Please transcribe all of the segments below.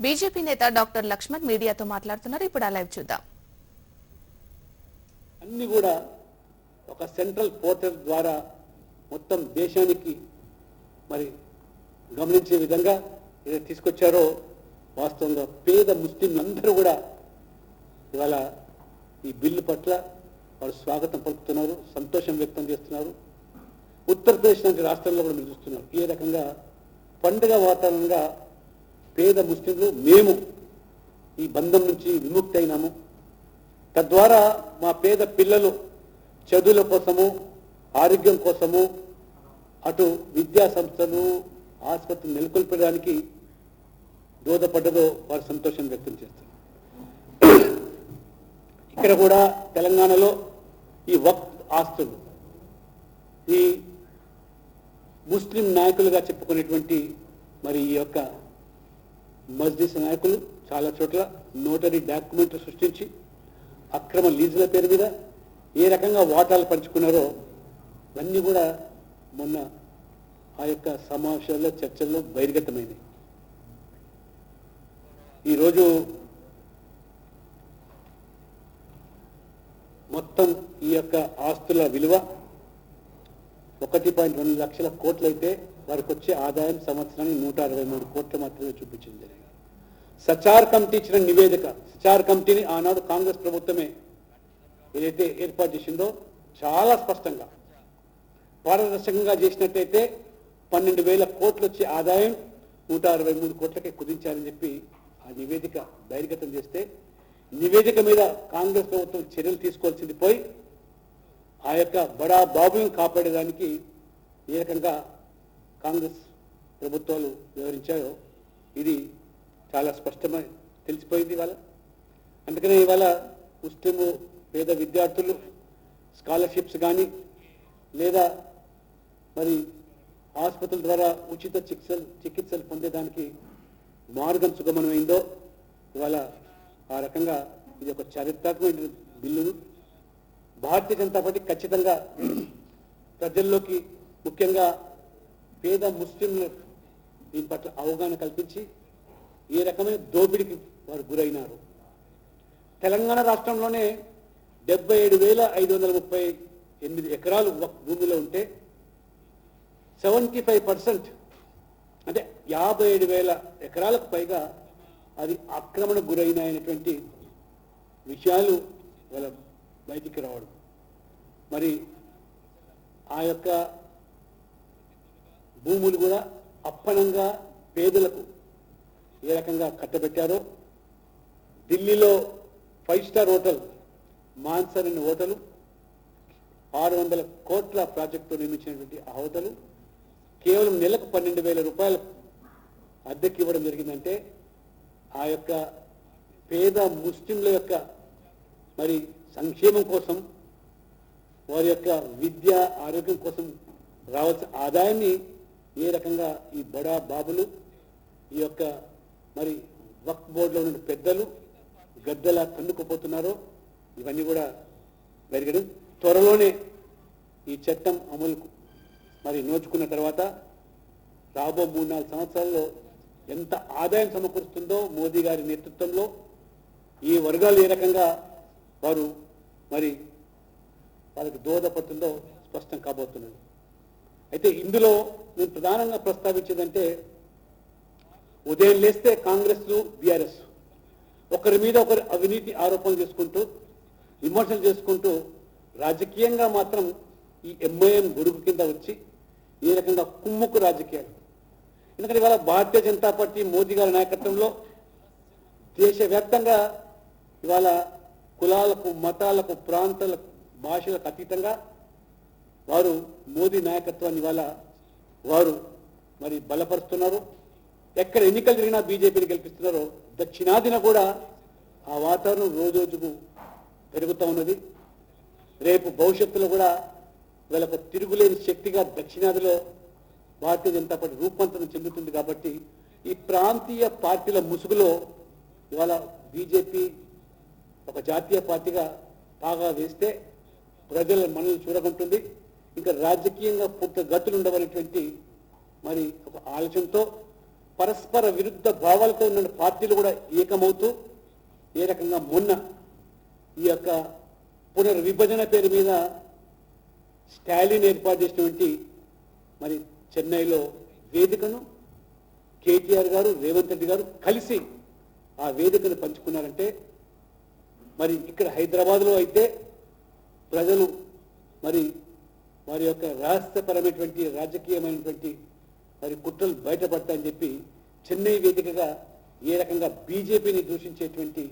BJP నేత doctor Laxman మీడియాతో మాట్లాడుతున్నారు. ఇప్పుడు ఆ లైవ్ చూద్దాం. అన్ని కూడా ఒక సెంట్రల్ పోర్టల్ ద్వారా మొత్తం దేశానికి మరి గమనించే విధంగా ఏదైతే తీసుకొచ్చారో వాస్తవంగా పేద ముస్లింలందరూ కూడా ఇవాళ ఈ బిల్లు పట్ల వారు స్వాగతం పలుకుతున్నారు, సంతోషం వ్యక్తం చేస్తున్నారు. ఉత్తరప్రదేశ్ లాంటి రాష్ట్రాల్లో కూడా మీరు చూస్తున్నారు ఏ రకంగా పండుగ వాతావరణంగా పేద ముస్లింలు మేము ఈ బంధం నుంచి విముక్తి అయినాము. తద్వారా మా పేద పిల్లలు చదువుల కోసము, ఆరోగ్యం కోసము, అటు విద్యా సంస్థలు, ఆసుపత్రులు నెలకొల్పడానికి దోహదపడ్డదో వారు సంతోషం వ్యక్తం చేస్తారు. ఇక్కడ కూడా తెలంగాణలో ఈ వక్ఫ్ ఆస్తులు ఈ ముస్లిం నాయకులుగా చెప్పుకునేటువంటి మరి ఈ యొక్క మస్జిద్ నాయకులు చాలా చోట్ల నోటరీ డాక్యుమెంట్లు సృష్టించి అక్రమ లీజుల పేరు మీద ఏ రకంగా వాటాలు పంచుకున్నారో ఇవన్నీ కూడా మొన్న ఆ యొక్క సమావేశాల్లో చర్చల్లో బహిర్గతమైనవి. ఈరోజు మొత్తం ఈ యొక్క ఆస్తుల విలువ 1.2 లక్షల కోట్లయితే వారికి వచ్చే ఆదాయం సంవత్సరానికి 163 కోట్లు మాత్రమే చూపించడం జరిగింది. సచార్ కమిటీ ఇచ్చిన నివేదిక, సచార్ కమిటీని ఆనాడు కాంగ్రెస్ ప్రభుత్వమే ఏదైతే ఏర్పాటు చేసిందో చాలా స్పష్టంగా పారదర్శకంగా చేసినట్టయితే 12,000 కోట్లు వచ్చే ఆదాయం 163 కోట్లకే కుదించారని చెప్పి ఆ నివేదిక బహిర్గతం చేస్తే నివేదిక మీద కాంగ్రెస్ ప్రభుత్వం చర్యలు తీసుకోవాల్సింది పోయి ఆ యొక్క బడా బాబులను కాపాడేదానికి ఏ రకంగా కాంగ్రెస్ ప్రభుత్వాలు వివరించాయో ఇది చాలా స్పష్టమై తెలిసిపోయింది ఇవాళ. అందుకనే ఇవాళ ముస్లిం పేద విద్యార్థులు స్కాలర్షిప్స్ కానీ లేదా మరి ఆసుపత్రుల ద్వారా ఉచిత చికిత్సలు పొందేదానికి మార్గం సుగమనమైందో ఇవాళ ఆ రకంగా ఇది ఒక చారిత్రాత్మక బిల్లును భారతీయ జనతా పార్టీ ఖచ్చితంగా ప్రజల్లోకి ముఖ్యంగా పేద ముస్లింలు దీని పట్ల అవగాహన కల్పించి ఏ రకమైన దోపిడికి వారు గురైనారు. తెలంగాణ రాష్ట్రంలోనే 77,538 ఎకరాలు భూమిలో ఉంటే 75% అంటే 57,000 ఎకరాలకు పైగా అది ఆక్రమణకు గురైనటువంటి విషయాలు వాళ్ళ బయటికి రావడం, మరి ఆ యొక్క భూములు కూడా అప్పనంగా పేదలకు ఏ రకంగా కట్టబెట్టారో ఢిల్లీలో 5 స్టార్ హోటల్ మాన్సర్ అనే హోటలు 600 కోట్ల ప్రాజెక్టుతో నిర్మించినటువంటి ఆ హోటలు కేవలం నెలకు 12,000 రూపాయలు అద్దెకి ఇవ్వడం జరిగిందంటే ఆ యొక్క పేద ముస్లింల యొక్క మరి సంక్షేమం కోసం వారి యొక్క విద్య ఆరోగ్యం కోసం రావాల్సిన ఆదాయాన్ని ఏ రకంగా ఈ బడా బాబులు ఈ యొక్క మరి వక్ఫ్ బోర్డులో ఉన్న పెద్దలు గద్దలా కన్నుకుపోతున్నారో ఇవన్నీ కూడా పెరగడం. త్వరలోనే ఈ చట్టం అమలుకు మరి నోచుకున్న తర్వాత రాబో 3-4 సంవత్సరాల్లో ఎంత ఆదాయం సమకూరుస్తుందో మోదీ గారి నేతృత్వంలో ఈ వర్గాలు ఏ రకంగా వారు మరి వాళ్ళకి దోహదపడుతుందో స్పష్టం కాబోతున్నది. అయితే ఇందులో నేను ప్రధానంగా ప్రస్తావించేదంటే ఉదయం లేస్తే కాంగ్రెస్ బీఆర్ఎస్ ఒకరి మీద ఒకరు అవినీతి ఆరోపణలు చేసుకుంటూ విమర్శలు చేసుకుంటూ రాజకీయంగా మాత్రం ఈ ఎంఐఎం గొడుగు కింద వచ్చి ఏ రకంగా కుమ్ముకు రాజకీయాలు. ఎందుకంటే ఇవాళ భారతీయ జనతా పార్టీ మోదీ గారి నాయకత్వంలో దేశవ్యాప్తంగా ఇవాళ కులాలకు, మతాలకు, ప్రాంతాలకు, భాషలకు అతీతంగా వారు మోదీ నాయకత్వాన్ని ఇవాళ వారు మరి బలపరుస్తున్నారు. ఎక్కడ ఎన్నికలు జరిగినా బీజేపీని గెలిపిస్తున్నారో దక్షిణాదిన కూడా ఆ వాతావరణం రోజుకు పెరుగుతూ ఉన్నది. రేపు భవిష్యత్తులో కూడా వీళ్ళకు తిరుగులేని శక్తిగా దక్షిణాదిలో భారతీయ జనతా పార్టీ రూపాంతరం చెందుతుంది. కాబట్టి ఈ ప్రాంతీయ పార్టీల ముసుగులో ఇవాళ బీజేపీ ఒక జాతీయ పార్టీగా బాగా వేస్తే ప్రజల మనల్ని చూడకుంటుంది. ఇంకా రాజకీయంగా పుట్ట గతులు ఉండవనేటువంటి మరి ఒక ఆలోచనతో పరస్పర విరుద్ధ భావాలతో ఉన్న పార్టీలు కూడా ఏకమవుతూ ఏ రకంగా మొన్న ఈ యొక్క పునర్విభజన పేరు మీద స్టాలిన్ ఏర్పాటు చేసినటువంటి మరి చెన్నైలో వేదికను కేటీఆర్ గారు రేవంత్ రెడ్డి గారు కలిసి ఆ వేదికను పంచుకున్నారంటే మరి ఇక్కడ హైదరాబాద్లో అయితే ప్రజలు మరి వారి యొక్క రహస్యపరమైనటువంటి రాజకీయమైనటువంటి మరి కుట్రలు బయటపడతాయని చెప్పి చెన్నై వేదికగా ఏ రకంగా బీజేపీని దూషించేటువంటి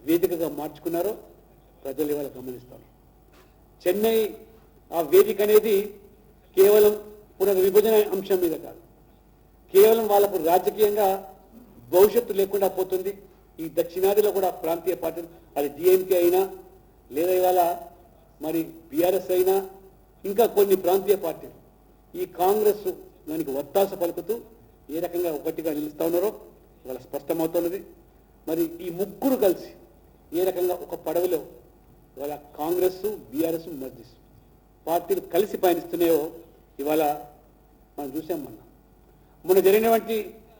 వేదికగా మార్చుకున్నారో ప్రజలు ఇవాళ గమనిస్తారు. చెన్నై ఆ వేదిక అనేది కేవలం పునర్విభజన అంశం మీద కాదు, కేవలం వాళ్ళకు రాజకీయంగా భవిష్యత్తు లేకుండా పోతుంది. ఈ దక్షిణాదిలో కూడా ప్రాంతీయ పార్టీలు అది డిఎంకే అయినా లేదా ఇవాళ మరి బీఆర్ఎస్ అయినా ఇంకా కొన్ని ప్రాంతీయ పార్టీలు ఈ కాంగ్రెస్ దానికి ఒత్తాస పలుకుతూ ఏ రకంగా ఒకటిగా నిలుస్తూ ఉన్నారో ఇవాళ స్పష్టమవుతున్నది. మరి ఈ ముగ్గురు కలిసి ఏ రకంగా ఒక పడవలో ఇవాళ కాంగ్రెస్ బీఆర్ఎస్ మజ్లిస్ పార్టీలు కలిసి పయనిస్తున్నాయో ఇవాళ మనం చూసాం. మొన్న జరిగినటువంటి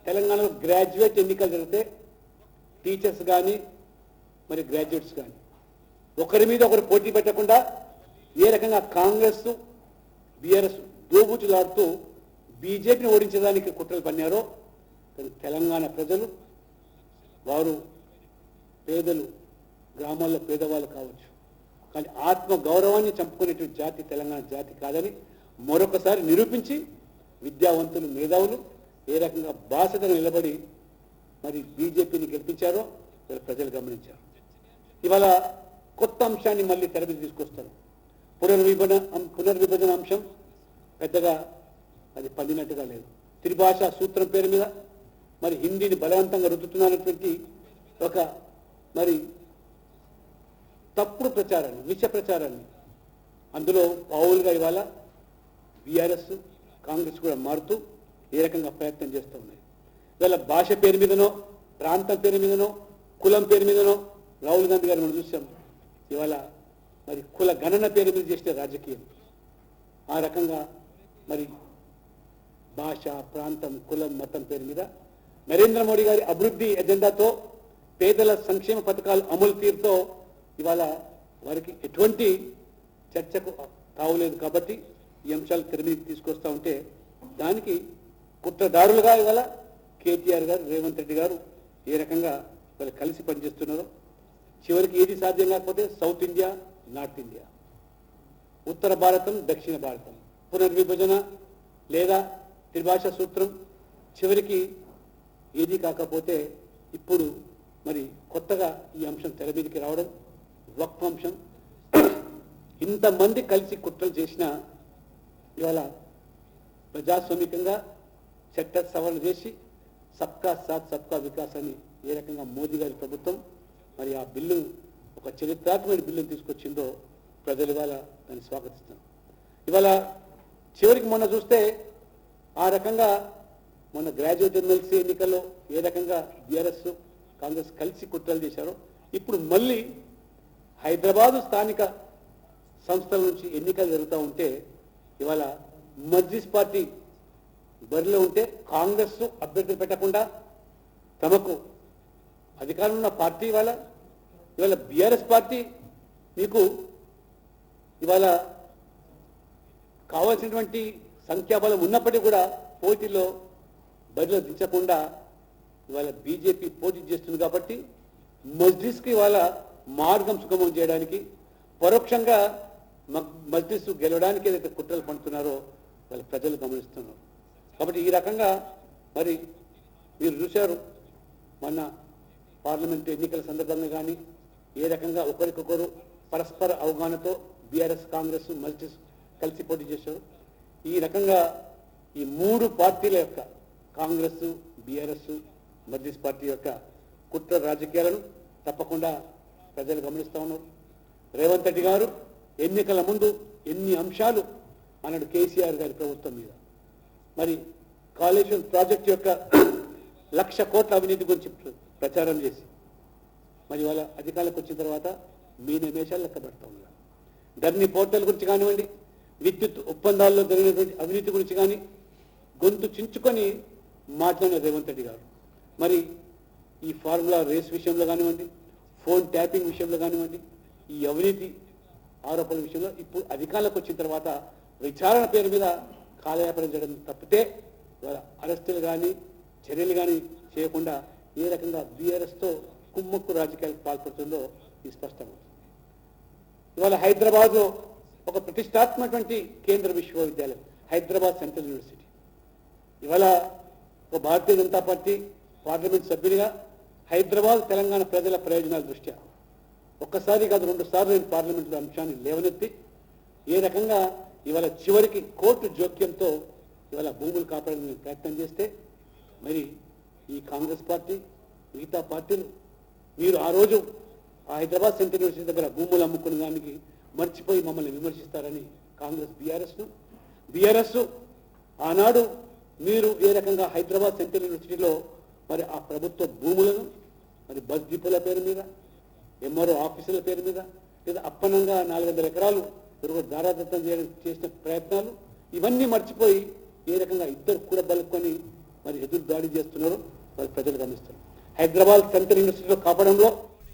తెలంగాణలో గ్రాడ్యుయేట్ ఎన్నికలు జరిగితే టీచర్స్ కానీ మరి గ్రాడ్యుయేట్స్ కానీ ఒకరి మీద ఒకరు పోటీ పెట్టకుండా ఏ రకంగా కాంగ్రెస్ బీఆర్ఎస్ దోబూచులాడుతూ బీజేపీని ఓడించడానికి కుట్రలు పన్నారో తెలంగాణ ప్రజలు వారు పేదలు గ్రామాల్లో పేదవాళ్ళు కావచ్చు, కానీ ఆత్మ గౌరవాన్ని చంపుకునేటువంటి జాతి తెలంగాణ జాతి కాదని మరొకసారి నిరూపించి విద్యావంతులు మేధావులు ఏ రకంగా బాసటగా నిలబడి మరి బీజేపీని గెలిపించారో ప్రజలు గమనించారు. ఇవాళ కొత్త అంశాన్ని మళ్ళీ తెర మీద తీసుకొస్తారు. పునర్విభజన అంశం పెద్దగా అది పండినట్టుగా లేదు. త్రిభాషా సూత్రం పేరు మీద మరి హిందీని బలవంతంగా రుద్దుతున్నటువంటి ఒక మరి తప్పుడు ప్రచారాన్ని విష ప్రచారాన్ని అందులో పావులుగా ఇవాళ బీఆర్ఎస్ కాంగ్రెస్ కూడా మారుతూ ఏ రకంగా ప్రయత్నం చేస్తూ ఉన్నాయి. ఇవాళ భాష పేరు మీదనో ప్రాంతం పేరు మీదనో కులం పేరు మీదనో రాహుల్ గాంధీ గారు మనం చూసాం. ఇవాళ మరి కుల గణన పేరు మీద చేసిన రాజకీయం ఆ రకంగా మరి భాష ప్రాంతం కులం మతం పేరు మీద నరేంద్ర మోడీ గారి అభివృద్ధి ఎజెండాతో పేదల సంక్షేమ పథకాలు అమలు తీరుతో ఇవాళ వారికి ఎటువంటి చర్చకు తావులేదు. కాబట్టి ఈ అంశాలు తెర మీద తీసుకొస్తా ఉంటే దానికి కుట్రదారులుగా ఇవాళ కేటీఆర్ గారు రేవంత్ రెడ్డి గారు ఏ రకంగా వాళ్ళు కలిసి పనిచేస్తున్నారో చివరికి ఏది సాధ్యం కాకపోతే సౌత్ ఇండియా నార్త్ ఇండియా, ఉత్తర భారతం దక్షిణ భారతం, పునర్విభజన లేదా త్రిభాషా సూత్రం చివరికి ఏది కాకపోతే ఇప్పుడు మరి కొత్తగా ఈ అంశం తెర మీదకి రావడం వక్ఫ్ అంశం. ఇంతమంది కలిసి కుట్రలు చేసిన ఇవాళ ప్రజాస్వామికంగా చట్ట సవరణ చేసి సబ్కా సాత్ సబ్కా వికాస్ అని ఏ రకంగా మోదీ గారి ప్రభుత్వం మరి ఆ బిల్లు ఒక చరిత్రాత్మక బిల్లును తీసుకొచ్చిందో ప్రజలు ఇవాళ దాన్ని స్వాగతిస్తున్నారు. ఇవాళ చివరికి మొన్న చూస్తే ఆ రకంగా మొన్న గ్రాడ్యుయేట్ ఎమ్మెల్సీ ఎన్నికల్లో ఏ రకంగా బీఆర్ఎస్ కాంగ్రెస్ కలిసి కుట్రలు చేశారో ఇప్పుడు మళ్ళీ హైదరాబాదు స్థానిక సంస్థల నుంచి ఎన్నికలు జరుగుతూ ఉంటే ఇవాళ మజ్లిస్ పార్టీ బరిలో ఉంటే కాంగ్రెస్ అభ్యర్థులు పెట్టకుండా తమకు అధికారంలో ఉన్న పార్టీ ఇవాళ బీఆర్ఎస్ పార్టీ మీకు ఇవాళ కావాల్సినటువంటి సంఖ్యాబలం ఉన్నప్పటికీ కూడా పోటీలో బరిలో దించకుండా ఇవాళ బీజేపీ పోటీ చేస్తుంది. కాబట్టి మజ్లిస్కి ఇవాళ మార్గం సుగమం చేయడానికి పరోక్షంగా మజ్లిస్ గెలవడానికి ఏదైతే కుట్రలు పండుతున్నారో వాళ్ళ ప్రజలు గమనిస్తున్నారు. కాబట్టి ఈ రకంగా మరి మీరు చూశారు మొన్న పార్లమెంటు ఎన్నికల సందర్భంగా కానీ ఏ రకంగా ఒకరికొకరు పరస్పర అవగాహనతో బీఆర్ఎస్ కాంగ్రెస్ మజ్లిస్ కలిసి పోటీ చేశారు. ఈ రకంగా ఈ మూడు పార్టీల యొక్క కాంగ్రెస్ బీఆర్ఎస్ మజ్లిస్ పార్టీ యొక్క కుట్ర రాజకీయాలను తప్పకుండా ప్రజలు గమనిస్తూ ఉన్నారు. రేవంత్ రెడ్డి గారు ఎన్నికల ముందు ఎన్ని అంశాలు అన్నాడు కేసీఆర్ గారి ప్రభుత్వం మీద, మరి కాళేశ్వరం ప్రాజెక్టు యొక్క 1,00,000 కోట్ల అవినీతి గురించి ప్రచారం చేసి మరి వాళ్ళ అధికారులకు వచ్చిన తర్వాత మీ నిమేషాలు లెక్క పెడతా ఉన్నారు. ధరణి పోర్టల్ గురించి కానివ్వండి, విద్యుత్ ఒప్పందాల్లో జరిగినటువంటి అవినీతి గురించి కానీ గొంతు చించుకొని మాట్లాడిన రేవంత్ రెడ్డి గారు. మరి ఈ ఫార్ములా రేస్ విషయంలో కానివ్వండి, ఫోన్ ట్యాపింగ్ విషయంలో కానివ్వండి, ఈ అవినీతి ఆరోపణల విషయంలో ఇప్పుడు అధికారంలోకి వచ్చిన తర్వాత విచారణ పేరు మీద కాలయాపన చేయడం తప్పితే ఇవాళ అరెస్టులు కానీ చర్యలు కానీ చేయకుండా ఏ రకంగా బీఆర్ఎస్తో కుమ్మక్కు రాజకీయాలకు పాల్పడుతుందో ఇది స్పష్టమవుతుంది. ఇవాళ హైదరాబాద్లో ఒక ప్రతిష్టాత్మకటువంటి కేంద్ర విశ్వవిద్యాలయం హైదరాబాద్ సెంట్రల్ యూనివర్సిటీ. ఇవాళ ఒక భారతీయ జనతా పార్టీ పార్లమెంట్ సభ్యునిగా హైదరాబాద్ తెలంగాణ ప్రజల ప్రయోజనాల దృష్ట్యా ఒక్కసారి కాదు 2 సార్లు నేను పార్లమెంట్లో అంశాన్ని లేవనెత్తి ఏ రకంగా ఇవాళ చివరికి కోర్టు జోక్యంతో ఇవాళ భూములు కాపాడడానికి ప్రయత్నం చేస్తే మరి ఈ కాంగ్రెస్ పార్టీ మిగతా పార్టీలు మీరు ఆ రోజు ఆ హైదరాబాద్ సెంట్రల్ యూనివర్సిటీ దగ్గర భూములు అమ్ముకునే దానికి మర్చిపోయి మమ్మల్ని విమర్శిస్తారని కాంగ్రెస్ బీఆర్ఎస్ ఆనాడు మీరు ఏ రకంగా హైదరాబాద్ సెంట్రల్ యూనివర్సిటీలో మరి ఆ ప్రభుత్వ భూములను మరి బస్ డిపోల పేరు మీద ఎంఆర్ఓ ఆఫీసుల పేరు మీద లేదా అప్పనంగా 400 ఎకరాలు దారాదత్తం చేసిన ప్రయత్నాలు ఇవన్నీ మర్చిపోయి ఏ రకంగా ఇద్దరు కూడా బలుకొని మరి ఎదురు దాడి చేస్తున్నారో వాళ్ళు ప్రజలు గమనిస్తారు. హైదరాబాద్ సెంట్రల్ యూనివర్సిటీలో కాపాడంలో